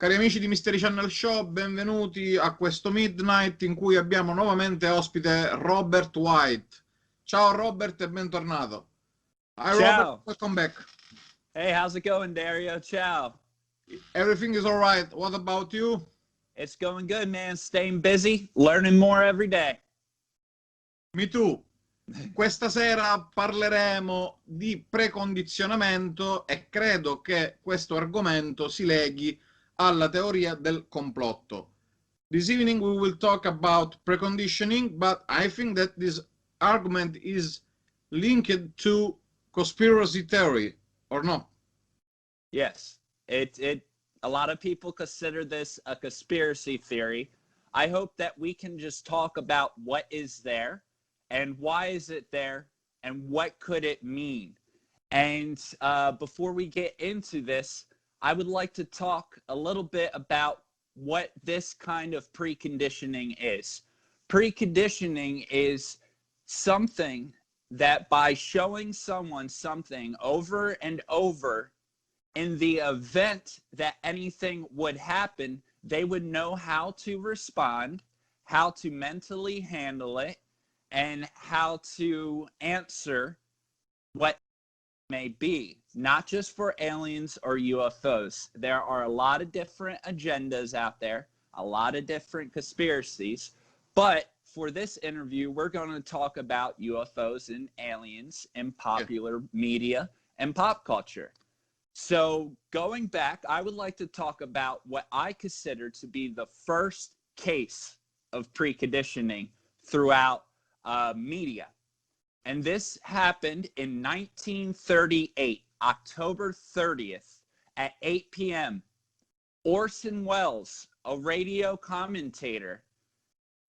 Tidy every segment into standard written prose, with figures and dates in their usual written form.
Cari amici di Mystery Channel Show, benvenuti a questo Midnight in cui abbiamo nuovamente ospite Robert White. Ciao Robert e bentornato. Hi Robert, Ciao. welcome back. Hey, how's it going, Dario? Ciao. Everything is all right. What about you? It's going good, man. Staying busy, learning more every day. Me too. Questa sera parleremo di precondizionamento e credo che questo argomento si leghi alla teoria del complotto. This evening we will talk about preconditioning, but I think that this argument is linked to conspiracy theory, or not? Yes, a lot of people consider this a conspiracy theory. I hope that we can just talk about what is there and why is it there and what could it mean. And before we get into this, I would like to talk a little bit about what this kind of preconditioning is. Preconditioning is something that by showing someone something over and over, in the event that anything would happen, they would know how to respond, how to mentally handle it, and how to answer what may be, not just for aliens or UFOs. There are a lot of different agendas out there, a lot of different conspiracies, but for this interview, we're going to talk about UFOs and aliens in popular media and pop culture. So going back, I would like to talk about what I consider to be the first case of preconditioning throughout media. And this happened in 1938, October 30th at 8 p.m. Orson Welles, a radio commentator,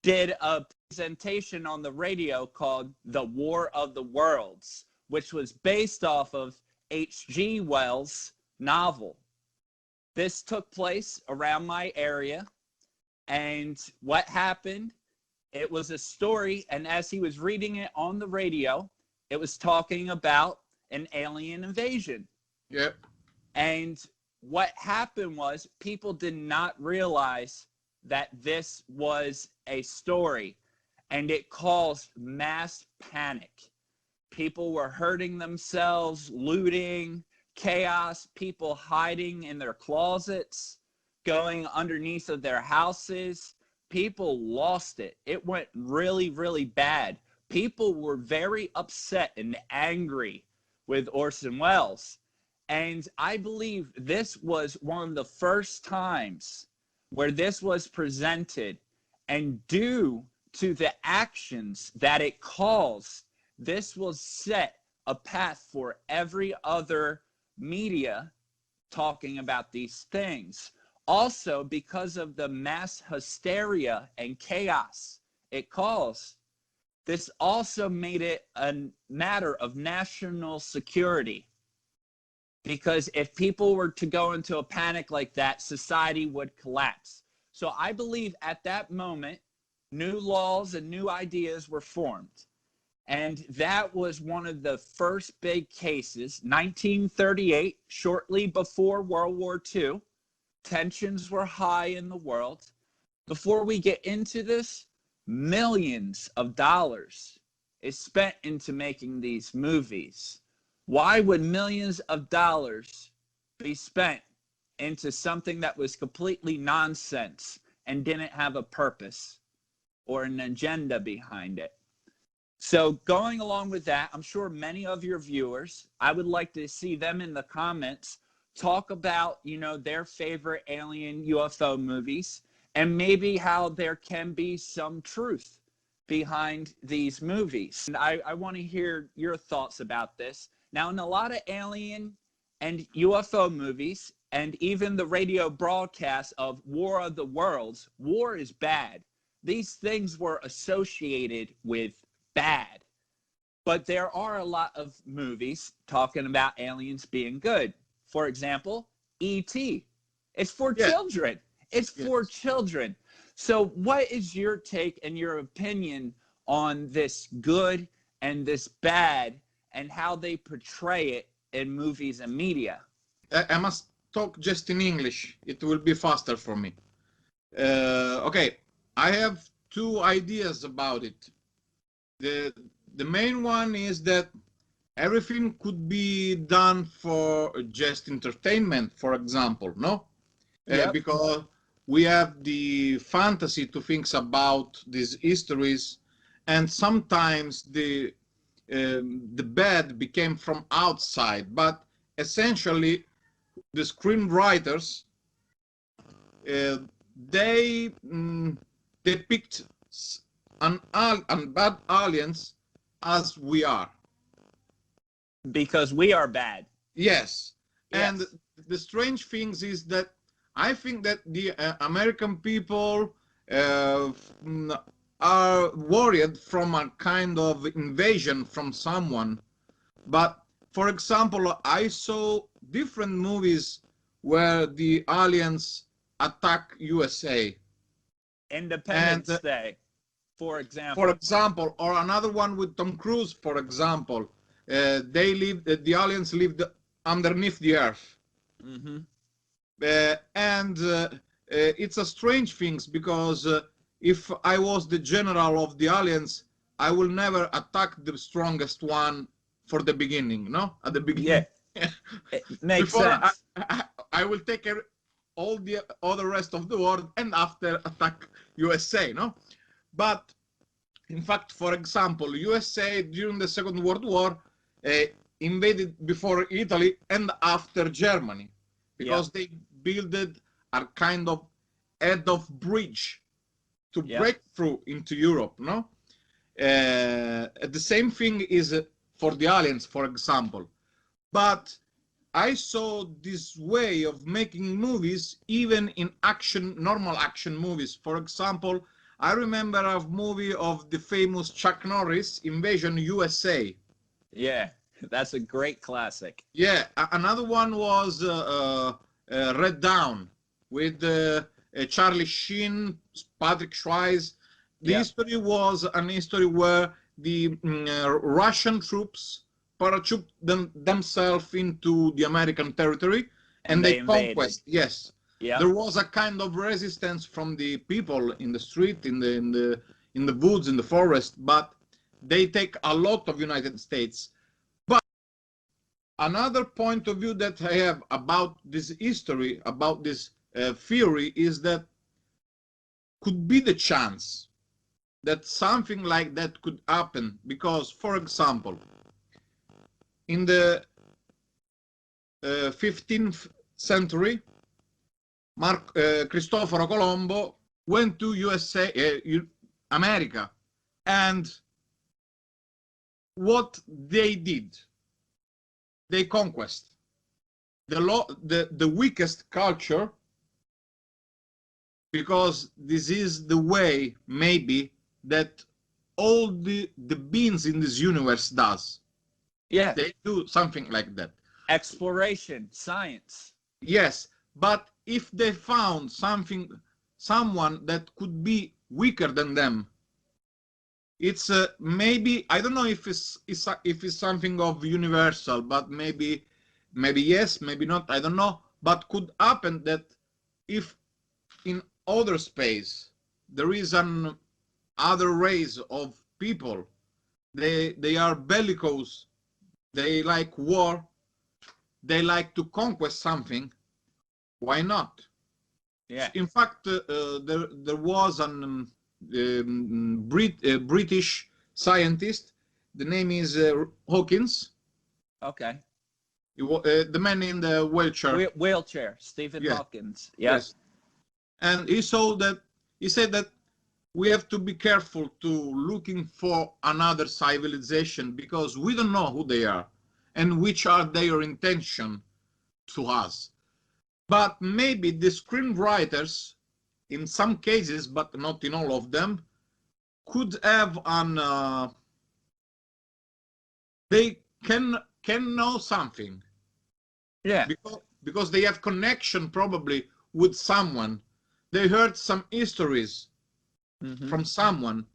did a presentation on the radio called The War of the Worlds, which was based off of H.G. Wells' novel. This took place around my area, and what happened, it was a story, and as he was reading it on the radio, it was talking about an alien invasion. Yep. And what happened was people did not realize that this was a story, and it caused mass panic. People were hurting themselves, looting, chaos, people hiding in their closets, going underneath of their houses. People lost it. It went really, really bad. People were very upset and angry with Orson Welles. And I believe this was one of the first times where this was presented. And due to the actions that it caused, this will set a path for every other media talking about these things. Also, because of the mass hysteria and chaos it caused, this also made it a matter of national security. Because if people were to go into a panic like that, society would collapse. So I believe at that moment, new laws and new ideas were formed. And that was one of the first big cases, 1938, shortly before World War II. Tensions were high in the world. Before we get into this, millions of dollars is spent into making these movies. Why would millions of dollars be spent into something that was completely nonsense and didn't have a purpose or an agenda behind it? So going along with that, I'm sure many of your viewers, I would like to see them in the comments talk about, their favorite alien UFO movies and maybe how there can be some truth behind these movies. And I want to hear your thoughts about this. Now, in a lot of alien and UFO movies, and even the radio broadcast of War of the Worlds, war is bad. These things were associated with bad. But there are a lot of movies talking about aliens being good. For example, E.T. It's for children. It's for children. So what is your take and your opinion on this good and this bad and how they portray it in movies and media? I must talk just in English. It will be faster for me. Okay, I have two ideas about it. The main one is that everything could be done for just entertainment, for example, no? Yep. Because we have the fantasy to think about these histories, and sometimes the bad became from outside, but essentially the screenwriters they depict an bad aliens as we are. Because we are bad. Yes. Yes. And the strange things is that I think that the American people are worried from a kind of invasion from someone. But for example, I saw different movies where the aliens attack USA. Independence Day, for example. For example, or another one with Tom Cruise, for example. They live, the aliens lived underneath the earth. Mm-hmm. And it's a strange thing because if I was the general of the aliens, I will never attack the strongest one for the beginning, no? At the beginning. Yeah. It makes Before sense. I will take care all the other rest of the world and after attack USA, no? But in fact, for example, USA during the Second World War invaded before Italy and after Germany because they built a kind of head of bridge to break through into Europe, no? The same thing is for the aliens, for example. But I saw this way of making movies even in action, normal action movies. For example, I remember a movie of the famous Chuck Norris, Invasion USA. Yeah, that's a great classic. Yeah, another one was Red Dawn with Charlie Sheen, Patrick Swayze. The history was an history where the Russian troops parachute themselves into the American territory and they conquest. Yes. Yeah. There was a kind of resistance from the people in the street, in the woods, in the forest, but they take a lot of United States. But another point of view that I have about this history, about this theory, is that could be the chance that something like that could happen because, for example, in the 15th century, Cristoforo Colombo went to USA, America, and what they did, they conquest the weakest culture, because this is the way maybe that all the beings in this universe does. Yeah. They do something like that. Exploration, science. Yes, but if they found someone that could be weaker than them, it's maybe, I don't know if it's something of universal, but maybe yes, maybe not, I don't know, but could happen that if in other space there is an other race of people, they are bellicose, they like war, they like to conquest something, why not? Yeah. In fact, there was an British scientist, the name is Hawkins. Okay. The man in the wheelchair. Wheelchair, Stephen Hawkins. Yep. Yes. And he said that we have to be careful to looking for another civilization because we don't know who they are and which are their intention to us. But maybe the screenwriters, in some cases, but not in all of them, could have an they can know something. Yeah. Because they have connection probably with someone. They heard some histories from someone.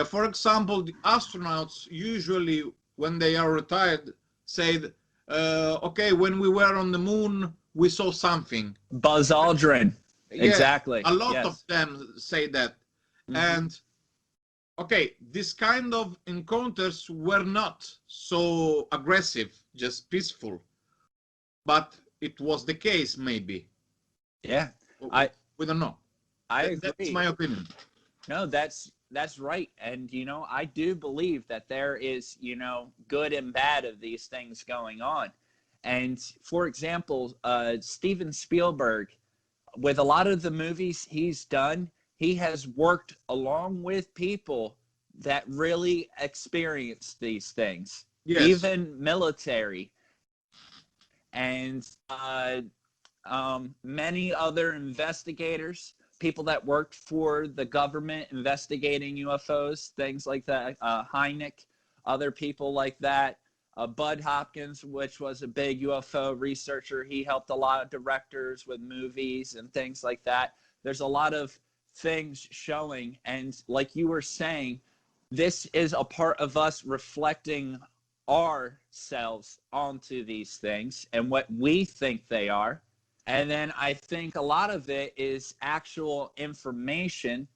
For example, the astronauts usually, when they are retired, said, okay, when we were on the moon, we saw something. Buzz Aldrin. Yeah, Exactly. a lot Yes. of them say that. Mhm. And okay, this kind of encounters were not so aggressive, just peaceful, but it was the case, maybe. Yeah, I We don't know. I That's agree. my opinion. No, that's right. And I do believe that there is, good and bad of these things going on. And for example, Steven Spielberg, with a lot of the movies he's done, he has worked along with people that really experienced these things, Yes. even military and many other investigators, people that worked for the government investigating UFOs, things like that. Hynek, other people like that. Bud Hopkins, which was a big UFO researcher, he helped a lot of directors with movies and things like that. There's a lot of things showing, and like you were saying, this is a part of us reflecting ourselves onto these things and what we think they are. And then I think a lot of it is actual information,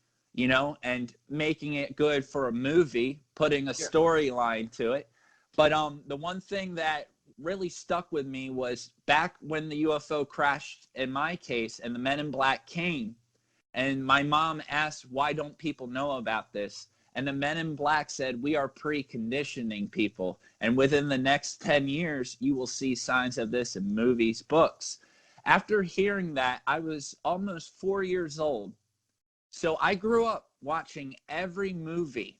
and making it good for a movie, putting a storyline to it. But the one thing that really stuck with me was back when the UFO crashed in my case and the Men in Black came, and my mom asked, why don't people know about this? And the Men in Black said, we are preconditioning people. And within the next 10 years, you will see signs of this in movies, books. After hearing that, I was almost 4 years old. So I grew up watching every movie,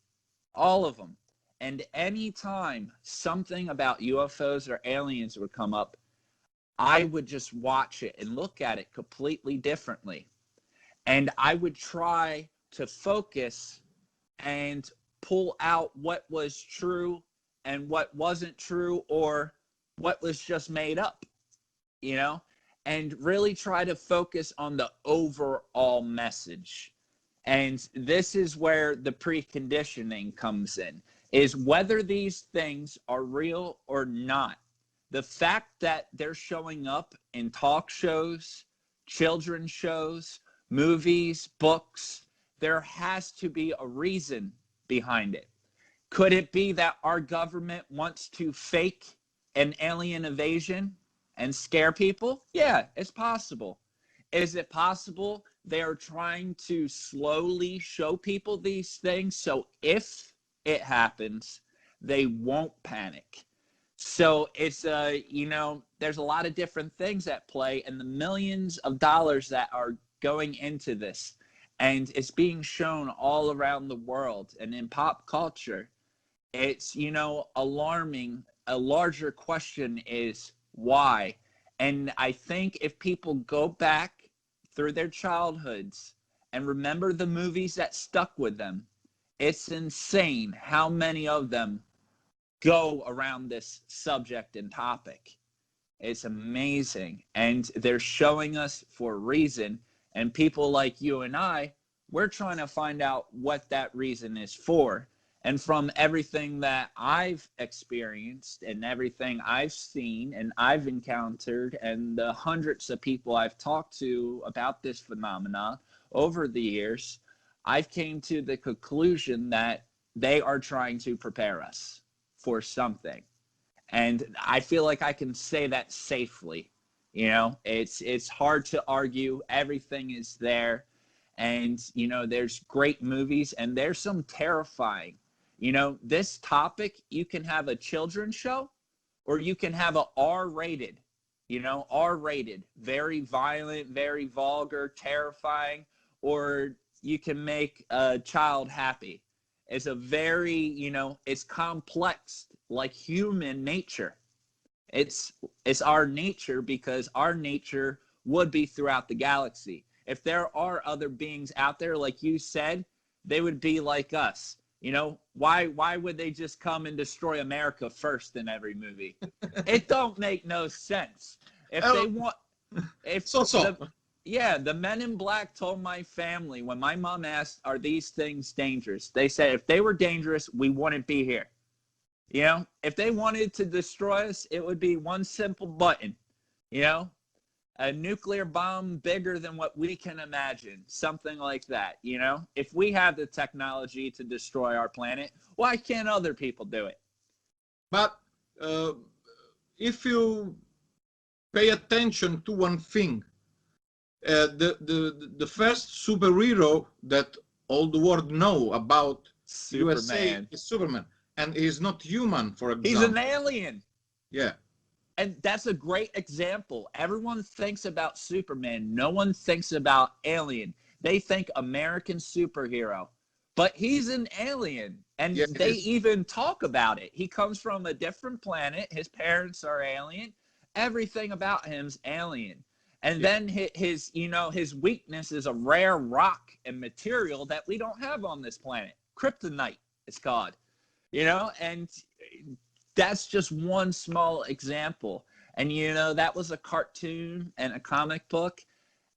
all of them. And anytime something about UFOs or aliens would come up, I would just watch it and look at it completely differently. And I would try to focus and pull out what was true and what wasn't true, or what was just made up, and really try to focus on the overall message. And this is where the preconditioning comes in, is whether these things are real or not. The fact that they're showing up in talk shows, children's shows, movies, books, there has to be a reason behind it. Could it be that our government wants to fake an alien invasion and scare people? Yeah, it's possible. Is it possible they are trying to slowly show people these things so if it happens, they won't panic? So it's there's a lot of different things at play, and the millions of dollars that are going into this, and it's being shown all around the world and in pop culture. It's alarming. A larger question is why. And I think if people go back through their childhoods and remember the movies that stuck with them, it's insane how many of them go around this subject and topic. It's amazing. And they're showing us for a reason. And people like you and I, we're trying to find out what that reason is for. And from everything that I've experienced and everything I've seen and I've encountered and the hundreds of people I've talked to about this phenomenon over the years, I've came to the conclusion that they are trying to prepare us for something. And I feel like I can say that safely. It's hard to argue. Everything is there. And, there's great movies and there's some terrifying. This topic, you can have a children's show or you can have a R-rated, R-rated, very violent, very vulgar, terrifying, or you can make a child happy. It's a very, it's complex, like human nature. It's our nature, because our nature would be throughout the galaxy. If there are other beings out there, like you said, they would be like us. Why would they just come and destroy America first in every movie? It don't make no sense. If they want, the Men in Black told my family when my mom asked, "Are these things dangerous?" They said, "If they were dangerous, we wouldn't be here." If they wanted to destroy us, it would be one simple button. a nuclear bomb bigger than what we can imagine, something like that. You know, if we have the technology to destroy our planet, why can't other people do it? But if you pay attention to one thing, the first superhero that all the world know about USA is Superman, and he's not human, for example. He's an alien. Yeah. And that's a great example. Everyone thinks about Superman. No one thinks about alien. They think American superhero. But he's an alien. And Yeah, they even talk about it. He comes from a different planet. His parents are alien. Everything about him's alien. And then his, you know, his weakness is a rare rock and material that we don't have on this planet. Kryptonite, it's called. You know, and that's just one small example. And, you know, that was a cartoon and a comic book.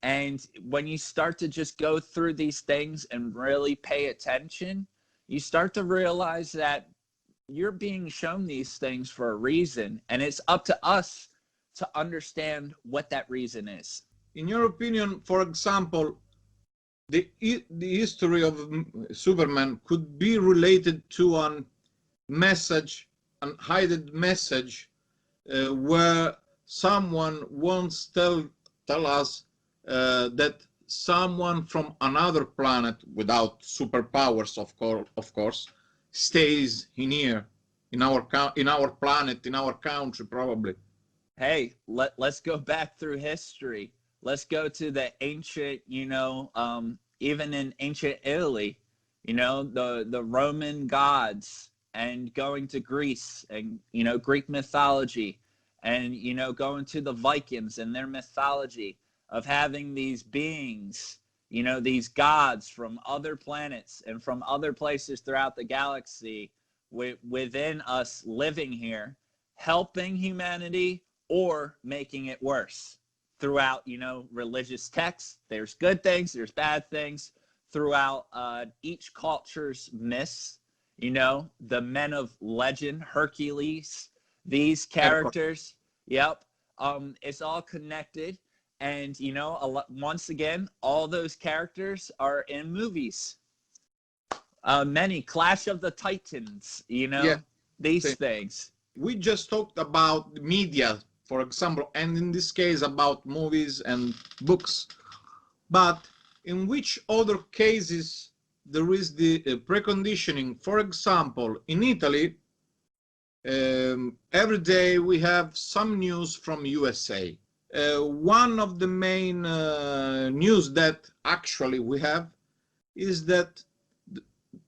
And when you start to just go through these things and really pay attention, you start to realize that you're being shown these things for a reason. And it's up to us to understand what that reason is. In your opinion, for example, the history of Superman could be related to a message, an hidden message, where someone once tell us that someone from another planet without superpowers, of course, stays in here, in our planet, in our country, probably. Hey, let's go back through history. Let's go to the ancient, you know, even in ancient Italy, you know, the Roman gods, and going to Greece and, you know, Greek mythology, and, you know, going to the Vikings and their mythology of having these beings, you know, these gods from other planets and from other places throughout the galaxy within us living here, helping humanity or making it worse. Throughout, you know, religious texts, there's good things, there's bad things. Throughout each culture's myths, you know, the men of legend, Hercules, these characters, yep, it's all connected. And, you know, once again, all those characters are in movies. Many, Clash of the Titans, you know, these things. We just talked about media, for example, and in this case about movies and books. But in which other cases there is the preconditioning? For example, in Italy, every day we have some news from USA. One of the main news that actually we have is that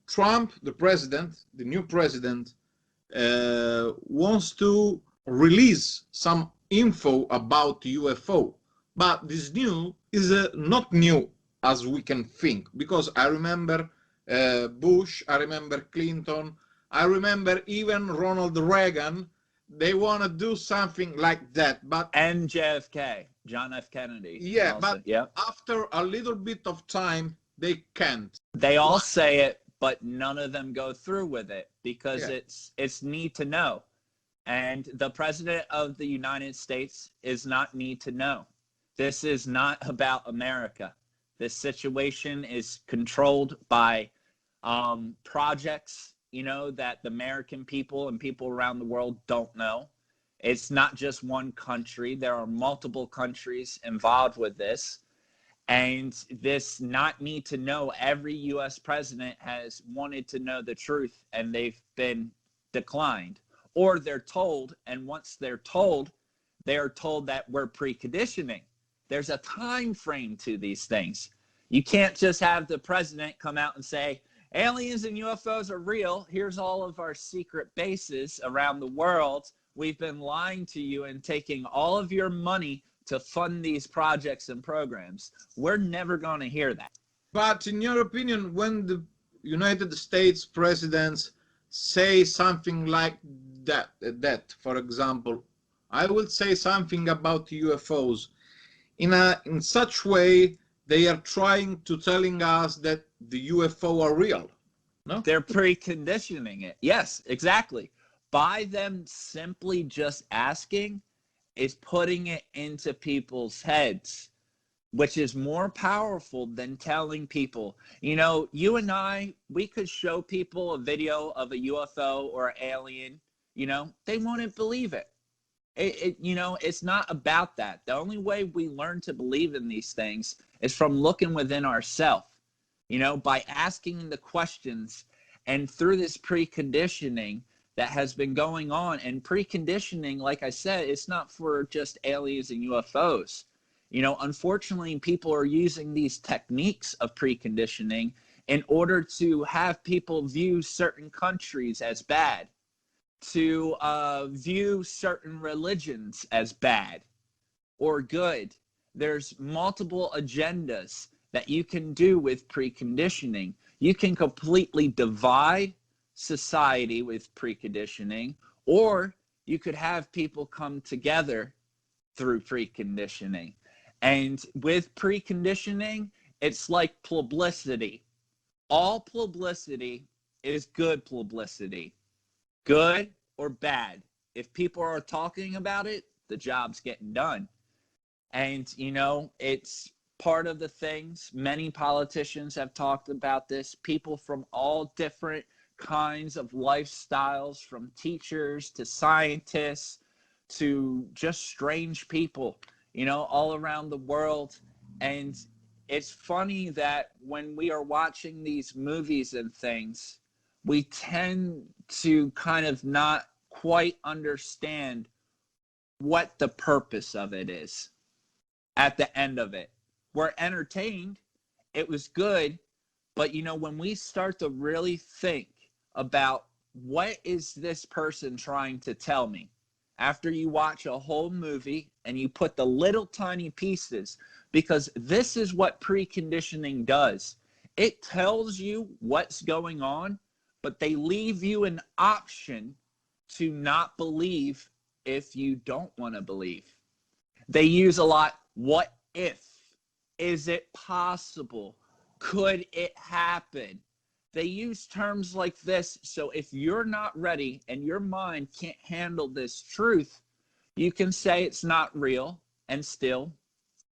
Trump, the president, the new president, wants to release some info about UFO. But this news is not new as we can think, because I remember Bush, I remember Clinton, I remember even Ronald Reagan. They want to do something like that, but and JFK, John F. Kennedy. Yeah, also. But after a little bit of time, they can't. They all say it, but none of them go through with it because it's need to know. And the president of the United States is not need to know. This is not about America. This situation is controlled by projects, you know, that the American people and people around the world don't know. It's not just one country. There are multiple countries involved with this. And this not need to know, every U.S. president has wanted to know the truth, and they've been declined. Or they're told, and once they're told, they are told that we're preconditioning. There's a time frame to these things. You can't just have the president come out and say, aliens and UFOs are real. Here's all of our secret bases around the world. We've been lying to you and taking all of your money to fund these projects and programs. We're never going to hear that. But in your opinion, when the United States presidents say something like that, for example, I will say something about UFOs, in such way they are trying to telling us that the UFO are real. No? They're preconditioning it. Yes, exactly. By them simply just asking, is putting it into people's heads, which is more powerful than telling people. You know, you and I, we could show people a video of a UFO or an alien, you know, they wouldn't believe it. You know, it's not about that. The only way we learn to believe in these things is from looking within ourselves, you know, by asking the questions, and through this preconditioning that has been going on. And preconditioning, like I said, it's not for just aliens and UFOs. You know, unfortunately, people are using these techniques of preconditioning in order to have people view certain countries as bad, to view certain religions as bad or good. There's multiple agendas that you can do with preconditioning. You can completely divide society with preconditioning, or you could have people come together through preconditioning. And with preconditioning, it's like publicity. All publicity is good publicity, good or bad. If people are talking about it, the job's getting done. And, you know, it's part of the things. Many politicians have talked about this. People from all different kinds of lifestyles, from teachers to scientists to just strange people, you know, all around the world. And it's funny that when we are watching these movies and things, we tend to kind of not quite understand what the purpose of it is at the end of it. We're entertained. It was good. But, you know, when we start to really think about what is this person trying to tell me, after you watch a whole movie and you put the little tiny pieces, because this is what preconditioning does. It tells you what's going on, but they leave you an option to not believe if you don't want to believe. They use a lot, what if? Is it possible? Could it happen? They use terms like this. So if you're not ready and your mind can't handle this truth, you can say it's not real and still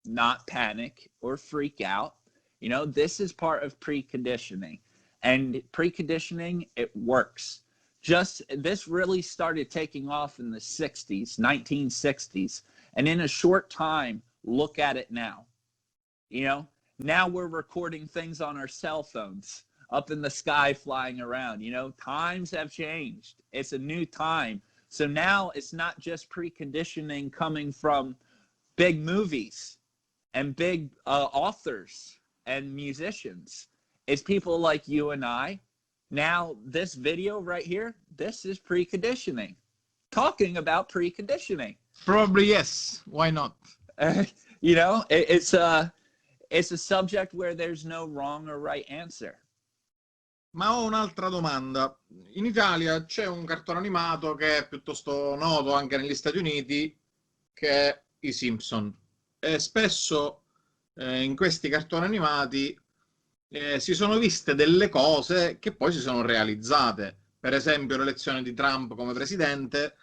not panic or freak out. You know, this is part of preconditioning. And preconditioning, it works. Just this really started taking off in the 60s, 1960s. And in a short time, look at it now. You know, now we're recording things on our cell phones up in the sky flying around. You know, times have changed. It's a new time. So now it's not just preconditioning coming from big movies and big authors and musicians. It's people like you and I. Now, this video right here, this is preconditioning, talking about preconditioning. Probably yes. Why not? You know, it's a subject where there's no wrong or right answer. Ma ho un'altra domanda. In Italia c'è un cartone animato che è piuttosto noto anche negli Stati Uniti, che è i Simpson. E spesso in questi cartoni animati si sono viste delle cose che poi si sono realizzate. Per esempio l'elezione di Trump come presidente,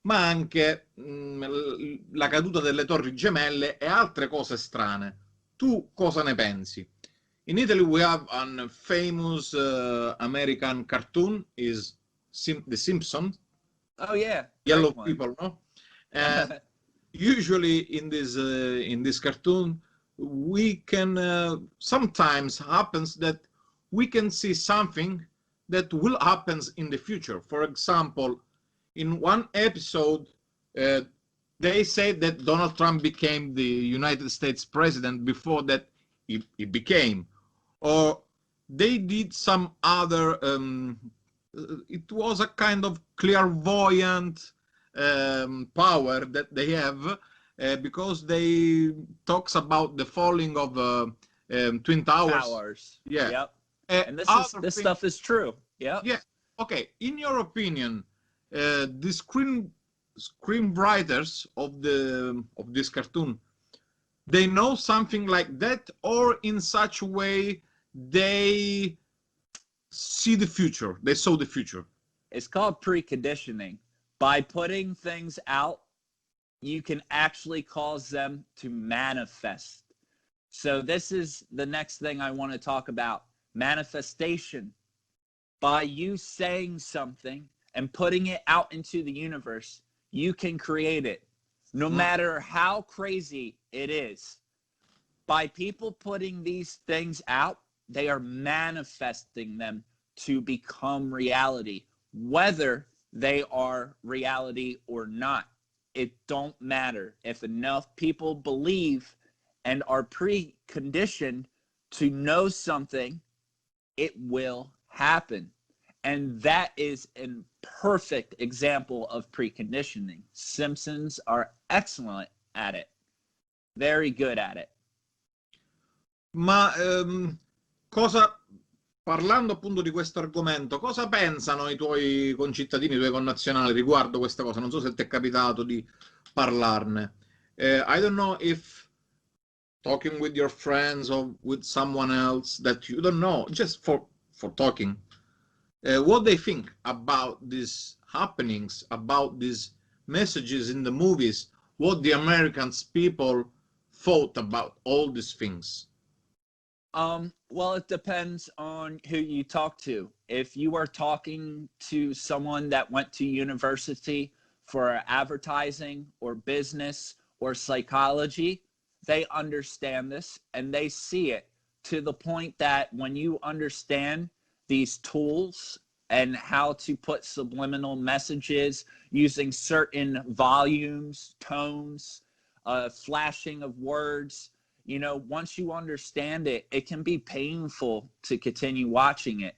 ma anche la caduta delle Torri Gemelle e altre cose strane. Tu cosa ne pensi? In Italy we have a famous American cartoon is The Simpsons. Oh yeah, Yellow people, no? And usually in this cartoon we can sometimes happens that we can see something that will happen in the future. For example, in one episode they say that Donald Trump became the United States president before that he became, or they did some other it was a kind of clairvoyant power that they have because they talks about the falling of Twin Towers. Yeah. Yep. And this stuff is true. Yeah. Yeah. Okay. In your opinion, the screenwriters of this cartoon, they know something like that, or in such a way they see the future, they saw the future? It's called preconditioning. By putting things out you can actually cause them to manifest. So this is the next thing I want to talk about, manifestation. By you saying something and putting it out into the universe, you can create it, no matter how crazy it is. By people putting these things out, they are manifesting them to become reality, whether they are reality or not. It don't matter. If enough people believe and are preconditioned to know something, it will happen. And that is a perfect example of preconditioning. Simpsons are excellent at it. Very good at it. Ma parlando appunto di questo argomento, cosa pensano i tuoi concittadini, i tuoi connazionali riguardo questa cosa? Non so se ti è capitato di parlarne. I don't know if talking with your friends or with someone else that you don't know, just for talking, what they think about these happenings, about these messages in the movies, what the American people thought about all these things. Well, it depends on who you talk to. If you are talking to someone that went to university for advertising or business or psychology, they understand this and they see it to the point that when you understand these tools and how to put subliminal messages using certain volumes, tones, flashing of words, you know, once you understand it, it can be painful to continue watching it.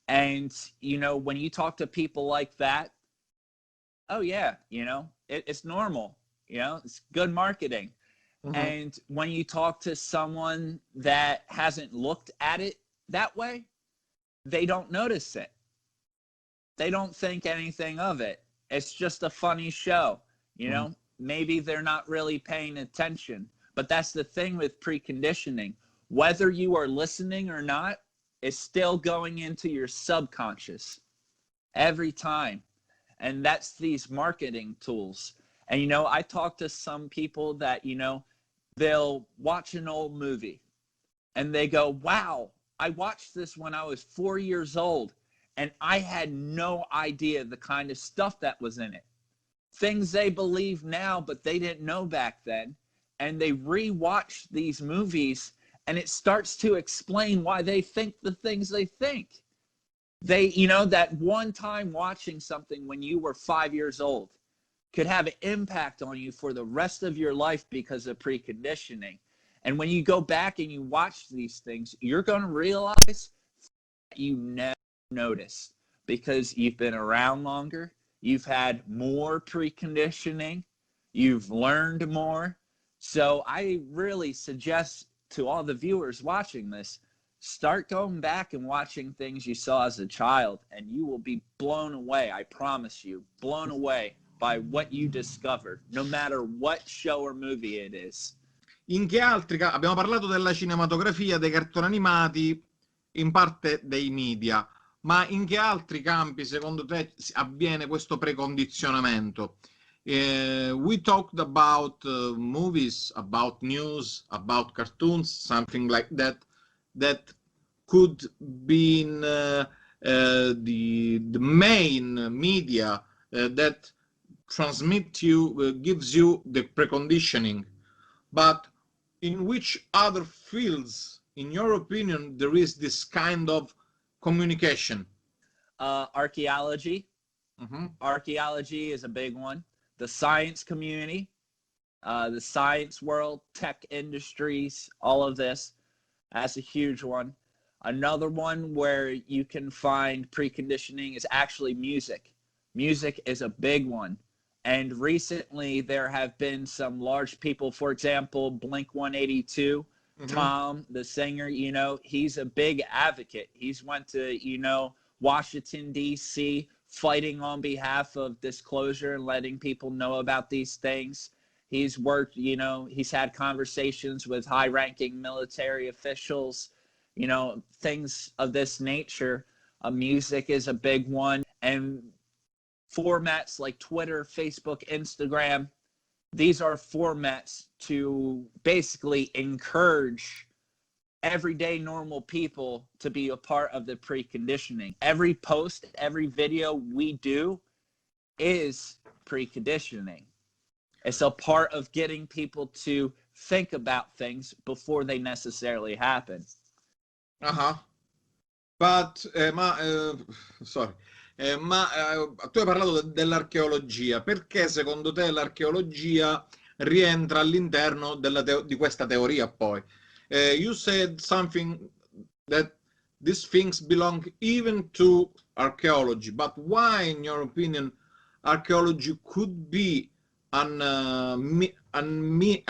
And, you know, when you talk to people like that, oh yeah, you know, it's normal, you know, it's good marketing. Mm-hmm. And when you talk to someone that hasn't looked at it that way, they don't notice it. They don't think anything of it. It's just a funny show, you know, maybe they're not really paying attention. But that's the thing with preconditioning. Whether you are listening or not, it's still going into your subconscious every time. And that's these marketing tools. And, you know, I talk to some people that, you know, they'll watch an old movie and they go, wow, I watched this when I was 4 years old and I had no idea the kind of stuff that was in it. Things they believe now, but they didn't know back then. And they rewatch these movies and it starts to explain why they think the things they think. They, you know, that one time watching something when you were 5 years old could have an impact on you for the rest of your life because of preconditioning. And when you go back and you watch these things, you're going to realize that you never noticed because you've been around longer, you've had more preconditioning, you've learned more. So I really suggest to all the viewers watching this, start going back and watching things you saw as a child, and you will be blown away, I promise you, blown away by what you discover, no matter what show or movie it is. In che altri abbiamo parlato della cinematografia, dei cartoni animati, in parte dei media, ma in che altri campi secondo te avviene questo precondizionamento? We talked about movies, about news, about cartoons, something like that, that could be in the main media that transmit you, gives you the preconditioning. But in which other fields, in your opinion, there is this kind of communication? Archaeology. Archaeology is a big one. The science community, the science world, tech industries, all of this, that's a huge one. Another one where you can find preconditioning is actually music. Music is a big one. And recently there have been some large people, for example, Blink 182, Tom, the singer, you know, he's a big advocate. He's went to, you know, Washington, D.C., fighting on behalf of disclosure and letting people know about these things. He's worked, you know, he's had conversations with high-ranking military officials, you know, things of this nature. Music is a big one. And formats like Twitter, Facebook, Instagram, these are formats to basically encourage everyday normal people to be a part of the preconditioning. Every post, every video we do is preconditioning. It's a part of getting people to think about things before they necessarily happen. Uh-huh. But, sorry. Tu hai parlato dell'archeologia. Perché secondo te l'archeologia rientra all'interno di questa teoria poi? You said something that these things belong even to archaeology, but why, in your opinion, archaeology could be a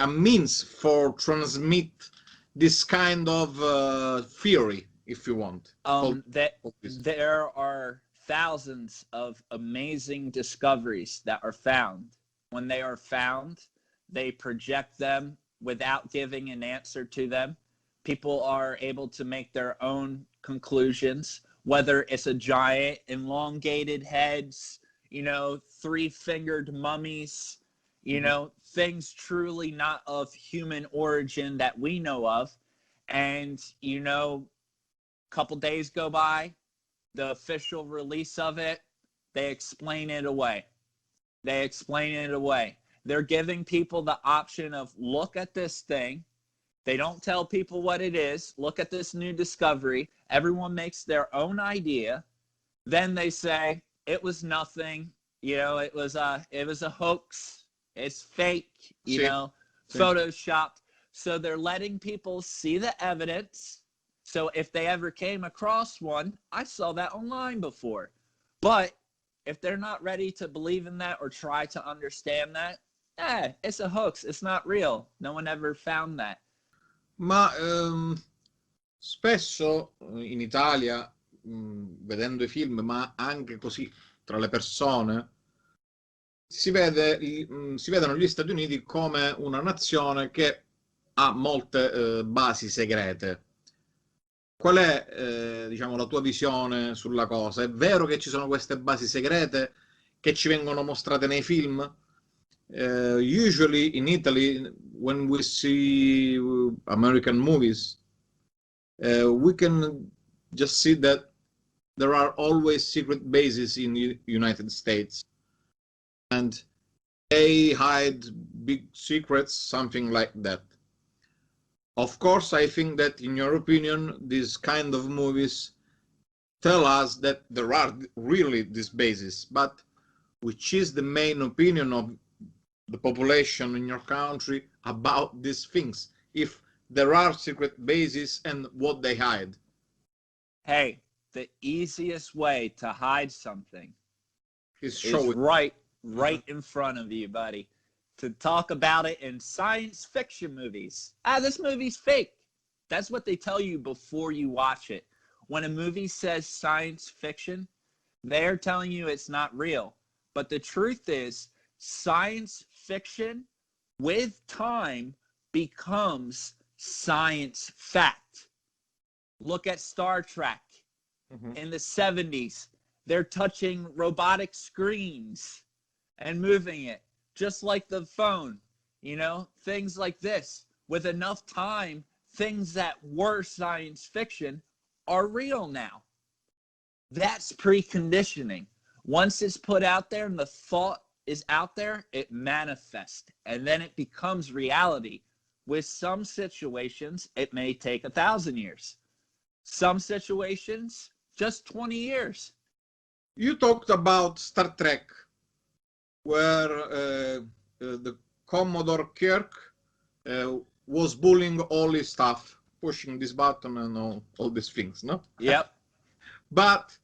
means for transmit this kind of theory, if you want? That there are thousands of amazing discoveries that are found. When they are found, they project them without giving an answer to them. People are able to make their own conclusions, whether it's a giant, elongated heads, you know, three-fingered mummies, you know, things truly not of human origin that we know of. And, you know, a couple days go by, the official release of it, they explain it away. They explain it away. They're giving people the option of, look at this thing. They don't tell people what it is. Look at this new discovery. Everyone makes their own idea. Then they say, it was nothing. You know, it was a hoax. It's fake, you know, photoshopped. So they're letting people see the evidence. So if they ever came across one, I saw that online before. But if they're not ready to believe in that or try to understand that, it's a hoax. It's not real. No one ever found that. Ma spesso in Italia, vedendo i film, ma anche così tra le persone, si vedono gli Stati Uniti come una nazione che ha molte basi segrete. Qual è, diciamo, la tua visione sulla cosa? È vero che ci sono queste basi segrete che ci vengono mostrate nei film? Usually in Italy, when we see American movies, we can just see that there are always secret bases in the United States, and they hide big secrets, something like that. Of course, I think that, in your opinion, these kind of movies tell us that there are really these bases, but which is the main opinion of the population in your country about these things, if there are secret bases and what they hide? Hey, the easiest way to hide something is right in front of you, buddy. To talk about it in science fiction movies. This movie's fake. That's what they tell you before you watch it. When a movie says science fiction, they're telling you it's not real. But the truth is, science fiction with time becomes science fact. Look at Star Trek. In the 70s, they're touching robotic screens and moving it, just like the phone, you know, things like this. With enough time, things that were science fiction are real now. That's preconditioning. Once it's put out there and the thought is out there, it manifests, and then it becomes reality. With some situations, it may take 1,000 years. Some situations, just 20 years. You talked about Star Trek, where the Commodore Kirk was bullying all his stuff, pushing this button and all these things, no? Yep. But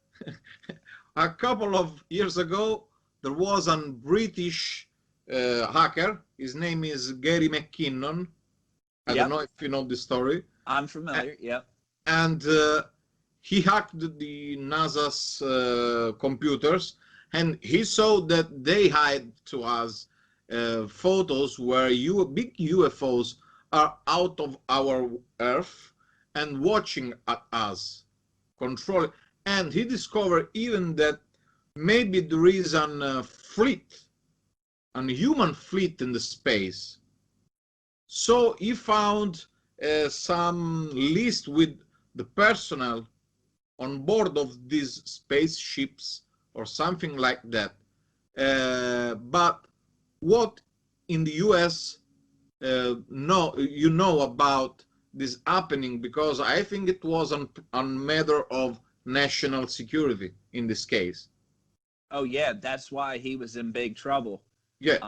a couple of years ago, there was a British hacker. His name is Gary McKinnon. I don't know if you know the story. I'm familiar, yep. And he hacked the NASA's computers, and he saw that they hide to us photos where big UFOs are out of our Earth and watching at us, controlling. And he discovered even that maybe there is a fleet a human fleet in the space. So he found some list with the personnel on board of these spaceships or something like that. But what in the US you know about this happening, because I think it was a matter of national security in this case. Oh yeah, that's why he was in big trouble. Yeah.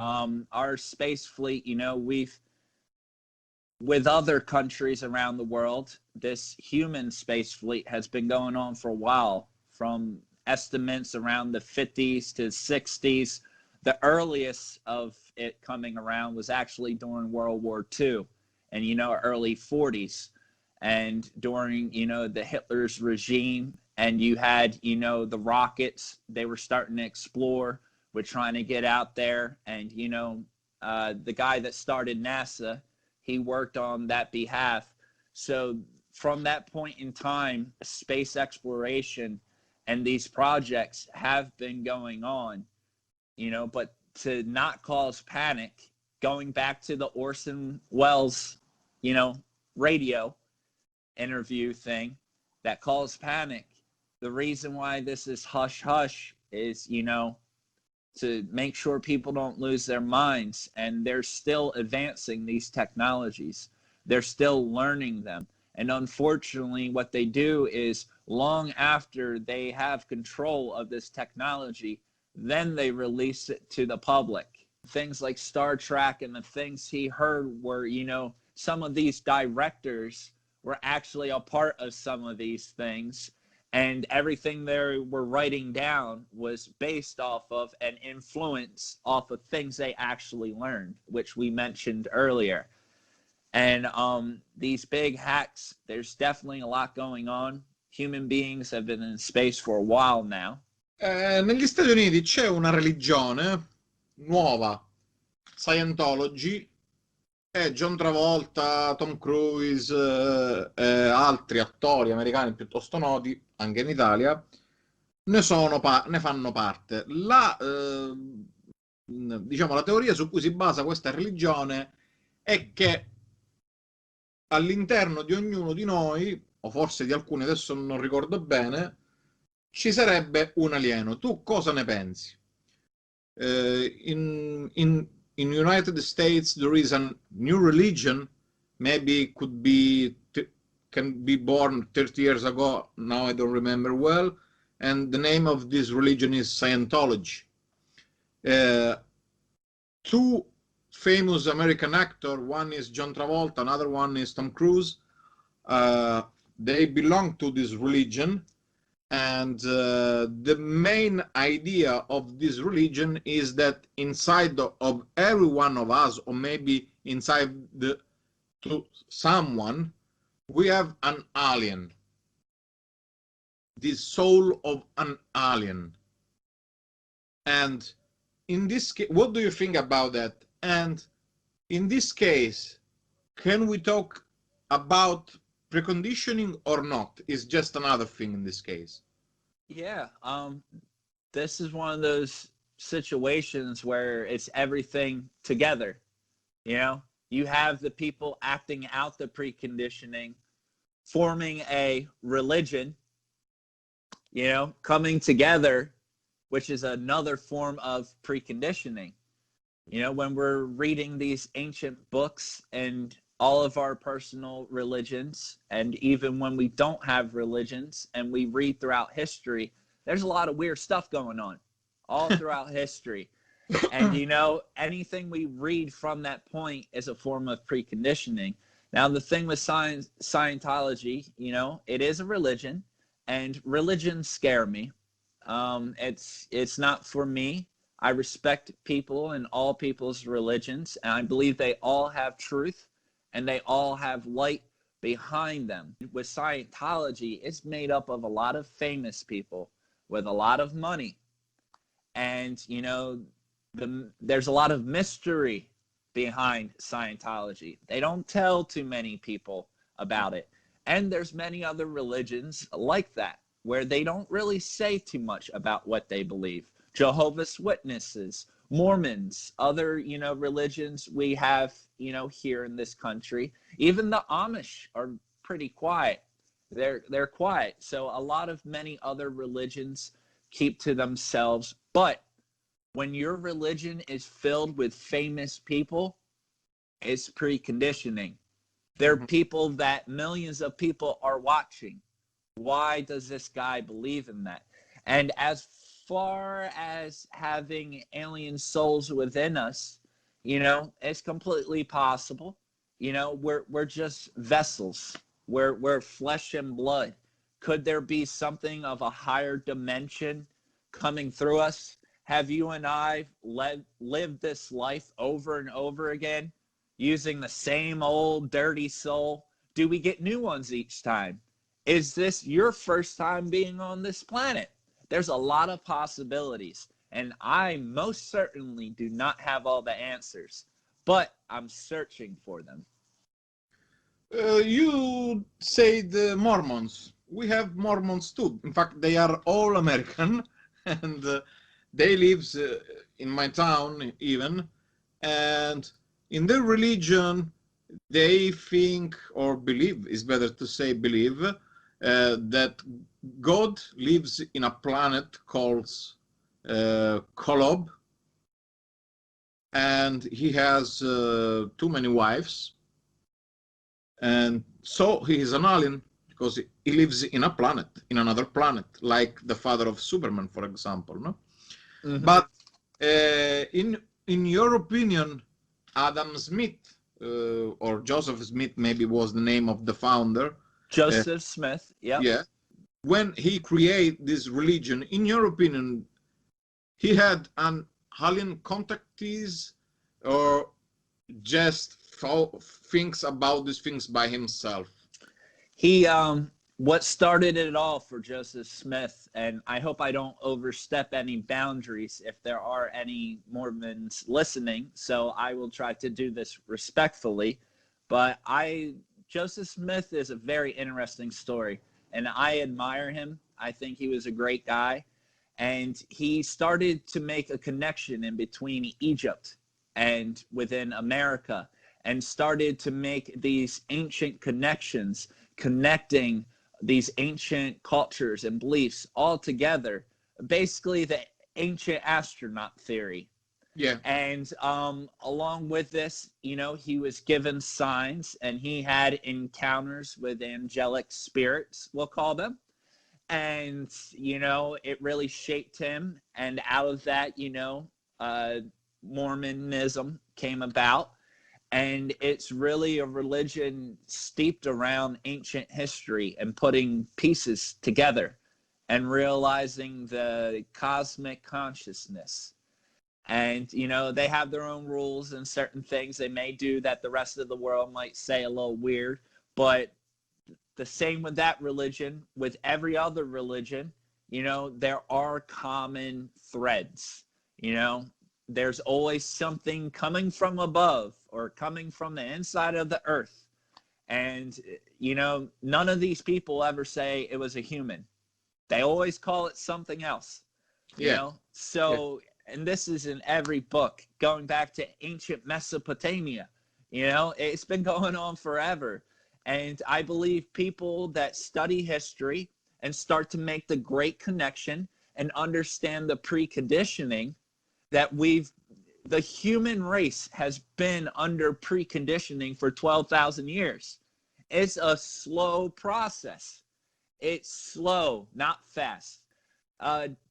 Our space fleet, you know, with other countries around the world, this human space fleet has been going on for a while, from estimates around the 50s to 60s. The earliest of it coming around was actually during World War II and, you know, early 40s. And during, you know, the Hitler's regime, and you had, you know, the rockets, they were starting to explore, we're trying to get out there. And, you know, the guy that started NASA, he worked on that behalf. So from that point in time, space exploration and these projects have been going on, you know, but to not cause panic, going back to the Orson Welles, you know, radio interview thing that caused panic, the reason why this is hush hush is, you know, to make sure people don't lose their minds. And they're still advancing these technologies. They're still learning them. And unfortunately, what they do is long after they have control of this technology, then they release it to the public. Things like Star Trek and the things he heard were, you know, some of these directors were actually a part of some of these things. And everything they were writing down was based off of and influenced off of things they actually learned, which we mentioned earlier. And these big hacks, there's definitely a lot going on. Human beings have been in space for a while now. Negli Stati Uniti c'è una religione nuova, Scientology, e John Travolta, Tom Cruise e altri attori americani piuttosto noti, anche in Italia, ne fanno parte. Diciamo, la teoria su cui si basa questa religione è che all'interno di ognuno di noi, o forse di alcuni, adesso non ricordo bene, ci sarebbe un alieno. Tu cosa ne pensi? In United States there is a new religion, maybe can be born 30 years ago, now I don't remember well, and the name of this religion is Scientology. Two famous American actors, one is John Travolta, another one is Tom Cruise, they belong to this religion. And the main idea of this religion is that inside of every one of us, or maybe inside to someone, we have an alien, the soul of an alien. And in this case, what do you think about that? And in this case, can we talk about preconditioning or not? Is just another thing in this case. Yeah, this is one of those situations where it's everything together. You know, you have the people acting out the preconditioning, forming a religion, you know, coming together, which is another form of preconditioning. You know, when we're reading these ancient books and all of our personal religions, and even when we don't have religions and we read throughout history, there's a lot of weird stuff going on all throughout history. And, you know, anything we read from that point is a form of preconditioning. Now, the thing with Scientology, you know, it is a religion, and religions scare me. It's not for me. I respect people and all people's religions, and I believe they all have truth and they all have light behind them. With Scientology, it's made up of a lot of famous people with a lot of money. And, you know, there's a lot of mystery behind Scientology. They don't tell too many people about it. And there's many other religions like that, where they don't really say too much about what they believe. Jehovah's Witnesses, Mormons, other, religions we have, here in this country. Even the Amish are pretty quiet. They're quiet. So a lot of many other religions keep to themselves. But when your religion is filled with famous people, it's preconditioning. They're people that millions of people are watching. Why does this guy believe in that? And as far as having alien souls within us, it's completely possible. We're just vessels. We're flesh and blood. Could there be something of a higher dimension coming through us? Have you and I lived this life over and over again using the same old dirty soul? Do we get new ones each time? Is this your first time being on this planet? There's a lot of possibilities, and I most certainly do not have all the answers, but I'm searching for them. You say the Mormons. We have Mormons too. In fact, they are all American, and they live in my town even. And in their religion, they think or believe, is better to say believe, that God lives in a planet called Kolob, and he has too many wives. And so he is an alien because he lives in a planet, in another planet, like the father of Superman, for example. No? But in your opinion, Adam Smith, or Joseph Smith maybe was the name of the founder. Joseph Smith, yeah. When he created this religion, in your opinion, he had an alien contactees or just thinks about these things by himself? He, what started it all for Joseph Smith, and I hope I don't overstep any boundaries if there are any Mormons listening, so I will try to do this respectfully, but Joseph Smith is a very interesting story, and I admire him. I think he was a great guy, and he started to make a connection in between Egypt and within America, and started to make these ancient connections, connecting these ancient cultures and beliefs all together, basically the ancient astronaut theory. Yeah. And along with this, he was given signs, and he had encounters with angelic spirits, we'll call them. And, it really shaped him. And out of that, Mormonism came about. And it's really a religion steeped around ancient history and putting pieces together and realizing the cosmic consciousness. And, they have their own rules and certain things they may do that the rest of the world might say a little weird. But the same with that religion, with every other religion, there are common threads, There's always something coming from above or coming from the inside of the earth. And, none of these people ever say it was a human. They always call it something else, So, and this is in every book, going back to ancient Mesopotamia, it's been going on forever. And I believe people that study history and start to make the great connection and understand the preconditioning that the human race has been under preconditioning for 12,000 years. It's a slow process. It's slow, not fast.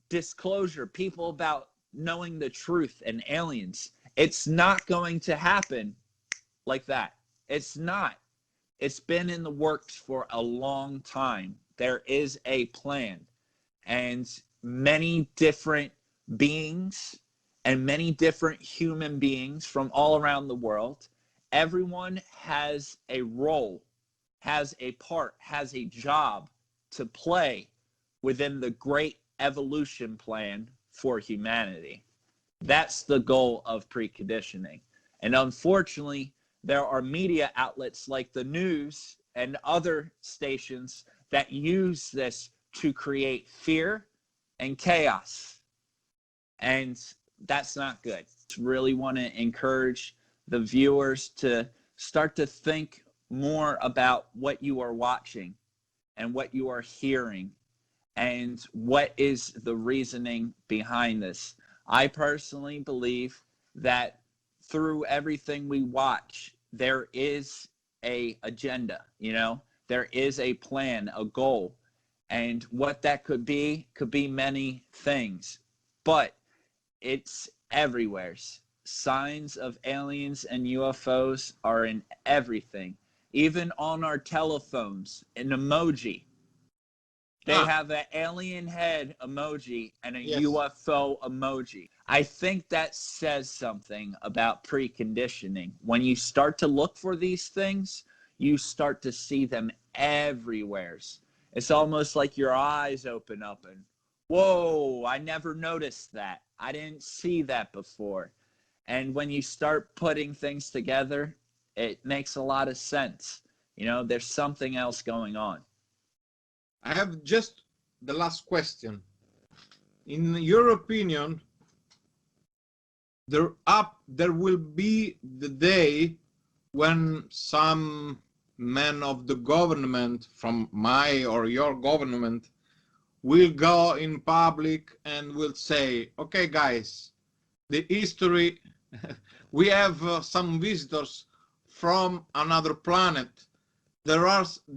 Disclosure, people about knowing the truth and aliens. It's not going to happen like that. It's not. It's been in the works for a long time. There is a plan, and many different beings and many different human beings from all around the world. Everyone has a role, has a part, has a job to play within the great evolution plan for humanity. That's the goal of preconditioning. And unfortunately, there are media outlets like the news and other stations that use this to create fear and chaos. And that's not good. Really want to encourage the viewers to start to think more about what you are watching and what you are hearing and what is the reasoning behind this. I personally believe that through everything we watch, there is a agenda, you know, there is a plan, a goal, and what that could be many things, but it's everywhere. Signs of aliens and UFOs are in everything, even on our telephones. An emoji, they have an alien head emoji and a UFO emoji. I think that says something about preconditioning. When you start to look for these things, you start to see them everywhere. It's almost like your eyes open up and, whoa, I never noticed that. I didn't see that before. And when you start putting things together, it makes a lot of sense. You know, there's something else going on. I have just the last question. In your opinion, there will be the day when some man of the government, from my or your government, will go in public and will say, okay guys, the history, we have some visitors from another planet. There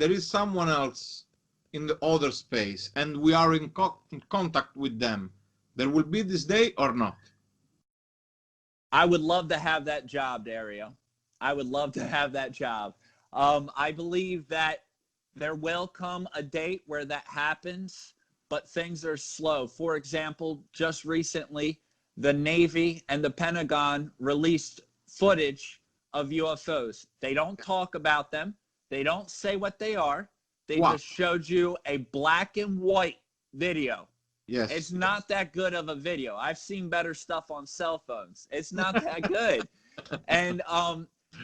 is someone else in the other space, and we are in contact with them. There will be this day or not? I would love to have that job, Dario. I would love to have that job. I believe that there will come a date where that happens, but things are slow. For example, just recently, the Navy and the Pentagon released footage of UFOs. They don't talk about them. They don't say what they are. They just showed you a black and white video. Yes. It's not that good of a video. I've seen better stuff on cell phones. It's not that good. And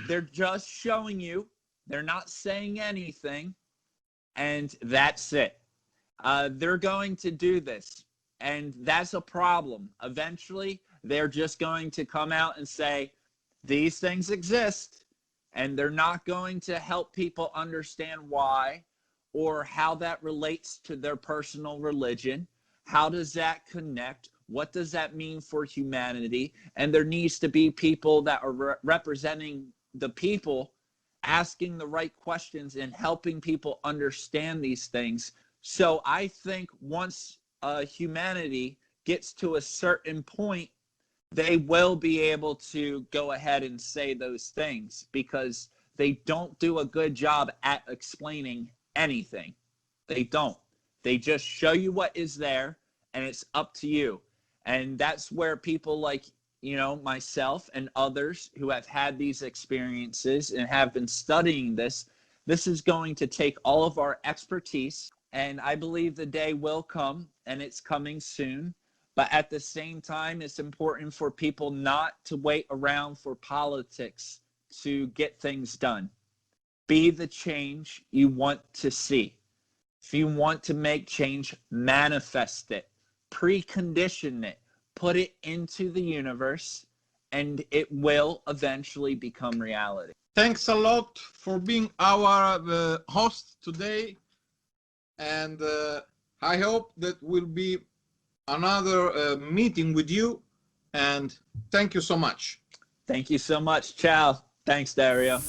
they're just showing you. They're not saying anything. And that's it. They're going to do this. And that's a problem. Eventually, they're just going to come out and say, these things exist. And they're not going to help people understand why or how that relates to their personal religion. How does that connect? What does that mean for humanity? And there needs to be people that are representing the people, asking the right questions and helping people understand these things. So I think once humanity gets to a certain point, they will be able to go ahead and say those things because they don't do a good job at explaining anything. They don't. They just show you what is there, and it's up to you. And that's where people like, you know, myself and others who have had these experiences and have been studying this is going to take all of our expertise. And I believe the day will come, and it's coming soon. But at the same time, it's important for people not to wait around for politics to get things done. Be the change you want to see. If you want to make change, manifest it, precondition it, put it into the universe, and it will eventually become reality. Thanks a lot for being our host today. And I hope that will be another meeting with you. And thank you so much. Thank you so much. Ciao. Thanks, Dario.